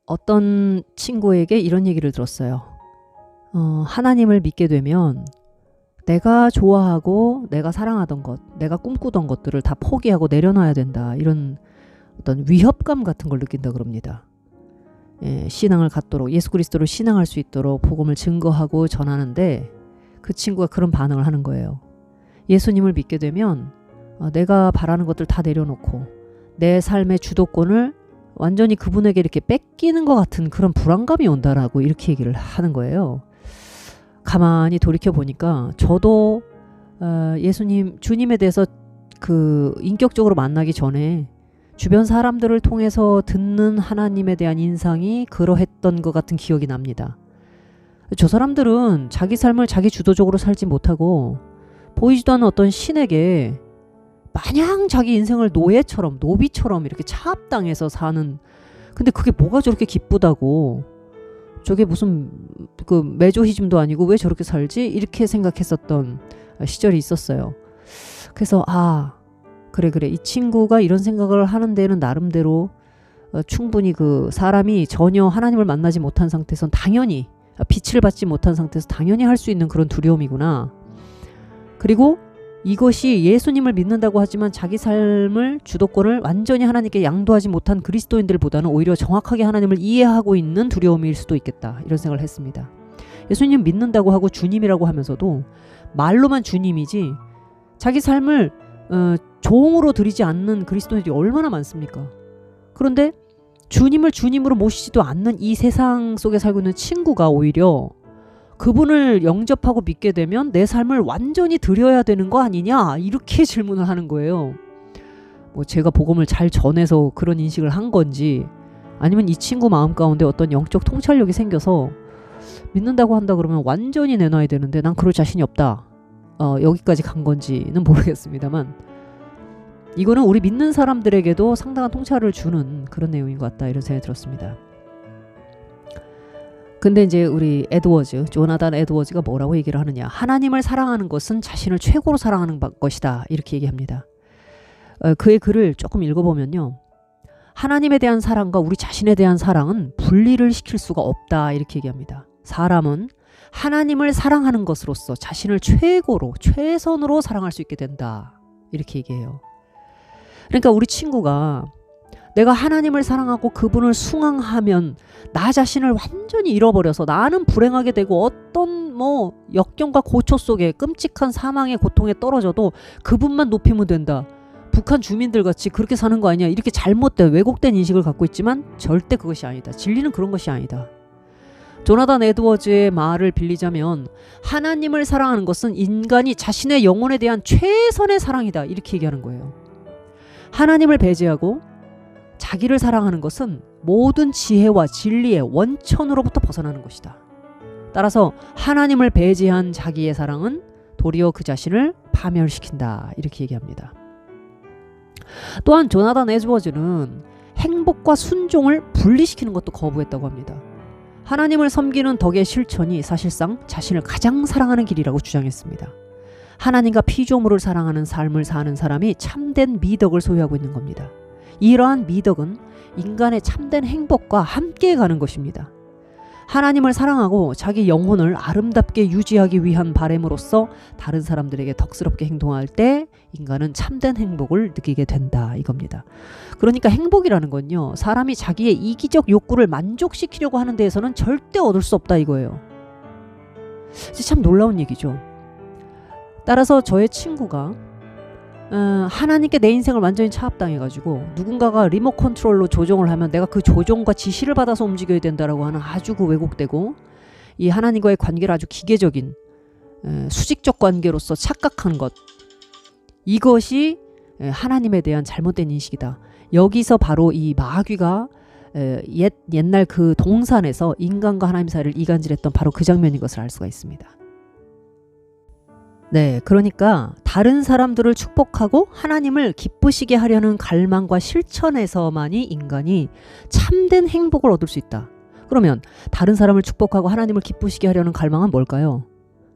어떤 친구에게 이런 얘기를 들었어요. 하나님을 믿게 되면 내가 좋아하고 내가 사랑하던 것, 내가 꿈꾸던 것들을 다 포기하고 내려놔야 된다. 이런 어떤 위협감 같은 걸 느낀다 그럽니다. 신앙을 갖도록, 예수 그리스도를 신앙할 수 있도록 복음을 증거하고 전하는데 그 친구가 그런 반응을 하는 거예요. 예수님을 믿게 되면 내가 바라는 것들 다 내려놓고 내 삶의 주도권을 완전히 그분에게 이렇게 뺏기는 것 같은 그런 불안감이 온다라고 이렇게 얘기를 하는 거예요. 가만히 돌이켜 보니까 저도 주님에 대해서 그 인격적으로 만나기 전에 주변 사람들을 통해서 듣는 하나님에 대한 인상이 그러했던 것 같은 기억이 납니다. 저 사람들은 자기 삶을 자기 주도적으로 살지 못하고 보이지도 않는 어떤 신에게 마냥 자기 인생을 노비처럼 이렇게 차압당해서 사는, 근데 그게 뭐가 저렇게 기쁘다고, 저게 무슨 그 메조히즘도 아니고 왜 저렇게 살지? 이렇게 생각했었던 시절이 있었어요. 그래서 그래 이 친구가 이런 생각을 하는 데는 나름대로 충분히 그 사람이 전혀 하나님을 만나지 못한 상태에선 당연히 빛을 받지 못한 상태에서 당연히 할 수 있는 그런 두려움이구나. 그리고 이것이 예수님을 믿는다고 하지만 자기 삶을 주도권을 완전히 하나님께 양도하지 못한 그리스도인들보다는 오히려 정확하게 하나님을 이해하고 있는 두려움일 수도 있겠다. 이런 생각을 했습니다. 예수님 믿는다고 하고 주님이라고 하면서도 말로만 주님이지 자기 삶을 종으로 드리지 않는 그리스도인들이 얼마나 많습니까? 그런데 주님을 주님으로 모시지도 않는 이 세상 속에 살고 있는 친구가 오히려 그분을 영접하고 믿게 되면 내 삶을 완전히 드려야 되는 거 아니냐? 이렇게 질문을 하는 거예요. 뭐 제가 복음을 잘 전해서 그런 인식을 한 건지, 아니면 이 친구 마음 가운데 어떤 영적 통찰력이 생겨서 믿는다고 한다 그러면 완전히 내놔야 되는데 난 그럴 자신이 없다. 여기까지 간 건지는 모르겠습니다만, 이거는 우리 믿는 사람들에게도 상당한 통찰을 주는 그런 내용인 것 같다. 이런 생각이 들었습니다. 근데 이제 우리 조나단 에드워즈가 뭐라고 얘기를 하느냐. 하나님을 사랑하는 것은 자신을 최고로 사랑하는 것이다. 이렇게 얘기합니다. 그의 글을 조금 읽어보면요. 하나님에 대한 사랑과 우리 자신에 대한 사랑은 분리를 시킬 수가 없다. 이렇게 얘기합니다. 사람은 하나님을 사랑하는 것으로서 자신을 최고로, 최선으로 사랑할 수 있게 된다. 이렇게 얘기해요. 그러니까 우리 친구가 내가 하나님을 사랑하고 그분을 숭앙하면 나 자신을 완전히 잃어버려서 나는 불행하게 되고 어떤 역경과 고초 속에 끔찍한 사망의 고통에 떨어져도 그분만 높이면 된다. 북한 주민들 같이 그렇게 사는 거 아니야. 이렇게 잘못된 왜곡된 인식을 갖고 있지만 절대 그것이 아니다. 진리는 그런 것이 아니다. 조나단 에드워즈의 말을 빌리자면 하나님을 사랑하는 것은 인간이 자신의 영혼에 대한 최선의 사랑이다. 이렇게 얘기하는 거예요. 하나님을 배제하고 자기를 사랑하는 것은 모든 지혜와 진리의 원천으로부터 벗어나는 것이다. 따라서 하나님을 배제한 자기의 사랑은 도리어 그 자신을 파멸시킨다. 이렇게 얘기합니다. 또한 조나단 에드워즈는 행복과 순종을 분리시키는 것도 거부했다고 합니다. 하나님을 섬기는 덕의 실천이 사실상 자신을 가장 사랑하는 길이라고 주장했습니다. 하나님과 피조물을 사랑하는 삶을 사는 사람이 참된 미덕을 소유하고 있는 겁니다. 이러한 미덕은 인간의 참된 행복과 함께 가는 것입니다. 하나님을 사랑하고 자기 영혼을 아름답게 유지하기 위한 바람으로써 다른 사람들에게 덕스럽게 행동할 때 인간은 참된 행복을 느끼게 된다. 이겁니다. 그러니까 행복이라는 건요, 사람이 자기의 이기적 욕구를 만족시키려고 하는 데에서는 절대 얻을 수 없다 이거예요. 참 놀라운 얘기죠. 따라서 저의 친구가 하나님께 내 인생을 완전히 차압당해가지고 누군가가 리모트 컨트롤로 조종을 하면 내가 그 조종과 지시를 받아서 움직여야 된다라고 하는 아주 그 왜곡되고 이 하나님과의 관계를 아주 기계적인 수직적 관계로서 착각한 것, 이것이 하나님에 대한 잘못된 인식이다. 여기서 바로 이 마귀가 옛날 그 동산에서 인간과 하나님 사이를 이간질했던 바로 그 장면인 것을 알 수가 있습니다. 네, 그러니까 다른 사람들을 축복하고 하나님을 기쁘시게 하려는 갈망과 실천에서만이 인간이 참된 행복을 얻을 수 있다. 그러면 다른 사람을 축복하고 하나님을 기쁘시게 하려는 갈망은 뭘까요?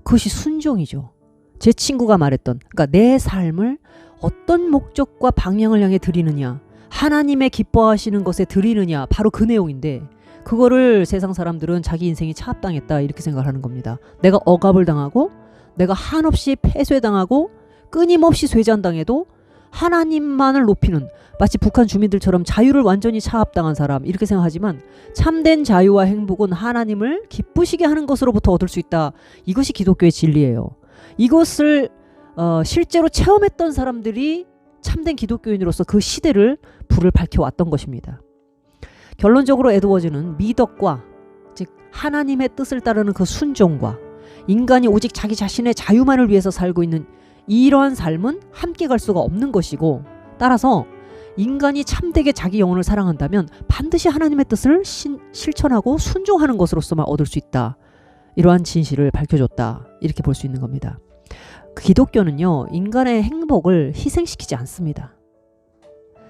그것이 순종이죠. 제 친구가 말했던, 그러니까 내 삶을 어떤 목적과 방향을 향해 드리느냐, 하나님의 기뻐하시는 것에 드리느냐, 바로 그 내용인데 그거를 세상 사람들은 자기 인생이 차압당했다 이렇게 생각을 하는 겁니다. 내가 억압을 당하고 내가 한없이 폐쇄당하고 끊임없이 쇠잔당해도 하나님만을 높이는, 마치 북한 주민들처럼 자유를 완전히 차압당한 사람 이렇게 생각하지만, 참된 자유와 행복은 하나님을 기쁘시게 하는 것으로부터 얻을 수 있다. 이것이 기독교의 진리예요. 이것을 실제로 체험했던 사람들이 참된 기독교인으로서 그 시대를 불을 밝혀왔던 것입니다. 결론적으로 에드워즈는 미덕과, 즉 하나님의 뜻을 따르는 그 순종과, 인간이 오직 자기 자신의 자유만을 위해서 살고 있는 이러한 삶은 함께 갈 수가 없는 것이고, 따라서 인간이 참되게 자기 영혼을 사랑한다면 반드시 하나님의 뜻을 실천하고 순종하는 것으로서만 얻을 수 있다. 이러한 진실을 밝혀줬다. 이렇게 볼 수 있는 겁니다. 기독교는요, 인간의 행복을 희생시키지 않습니다.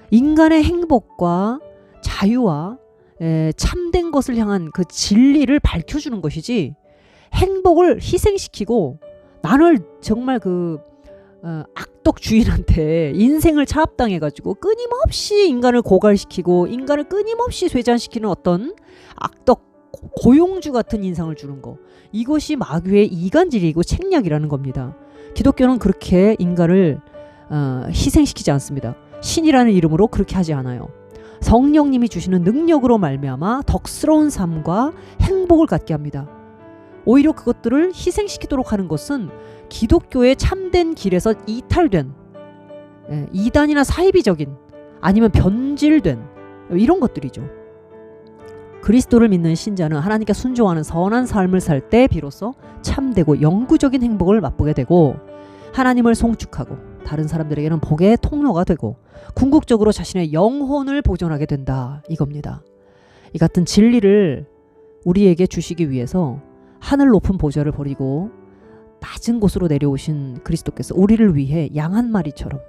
인간의 행복과 자유와 참된 것을 향한 그 진리를 밝혀주는 것이지, 행복을 희생시키고 나를 정말 그 악덕 주인한테 인생을 차압당해가지고 끊임없이 인간을 고갈시키고 인간을 끊임없이 쇠잔시키는 어떤 악덕 고용주 같은 인상을 주는 거, 이것이 마귀의 이간질이고 책략이라는 겁니다. 기독교는 그렇게 인간을 희생시키지 않습니다. 신이라는 이름으로 그렇게 하지 않아요. 성령님이 주시는 능력으로 말미암아 덕스러운 삶과 행복을 갖게 합니다. 오히려 그것들을 희생시키도록 하는 것은 기독교의 참된 길에서 이탈된, 이단이나 사이비적인, 아니면 변질된 이런 것들이죠. 그리스도를 믿는 신자는 하나님께 순종하는 선한 삶을 살 때 비로소 참되고 영구적인 행복을 맛보게 되고, 하나님을 송축하고 다른 사람들에게는 복의 통로가 되고 궁극적으로 자신의 영혼을 보존하게 된다, 이겁니다. 이 같은 진리를 우리에게 주시기 위해서 하늘 높은 보좌를 버리고 낮은 곳으로 내려오신 그리스도께서 우리를 위해 양 한 마리처럼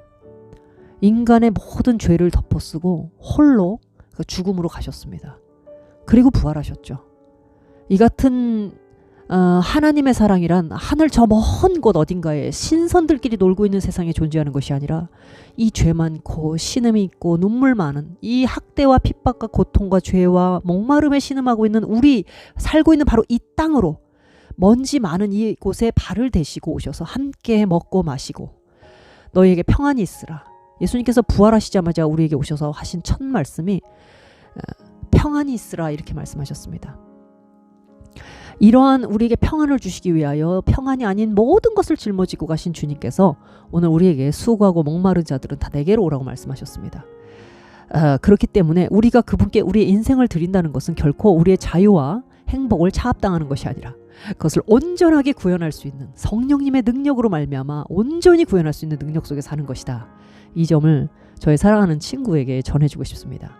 인간의 모든 죄를 덮어쓰고 홀로 죽음으로 가셨습니다. 그리고 부활하셨죠. 이 같은 하나님의 사랑이란 하늘 저 먼 곳 어딘가에 신선들끼리 놀고 있는 세상에 존재하는 것이 아니라, 이 죄 많고 신음이 있고 눈물 많은 이 학대와 핍박과 고통과 죄와 목마름에 신음하고 있는 우리 살고 있는 바로 이 땅으로, 먼지 많은 이곳에 발을 대시고 오셔서 함께 먹고 마시고 너희에게 평안이 있으라. 예수님께서 부활하시자마자 우리에게 오셔서 하신 첫 말씀이 평안이 있으라, 이렇게 말씀하셨습니다. 이러한 우리에게 평안을 주시기 위하여 평안이 아닌 모든 것을 짊어지고 가신 주님께서 오늘 우리에게 수고하고 목마른 자들은 다 내게로 오라고 말씀하셨습니다. 그렇기 때문에 우리가 그분께 우리의 인생을 드린다는 것은 결코 우리의 자유와 행복을 차압당하는 것이 아니라 그것을 온전하게 구현할 수 있는 성령님의 능력으로 말미암아 온전히 구현할 수 있는 능력 속에 사는 것이다. 이 점을 저의 사랑하는 친구에게 전해주고 싶습니다.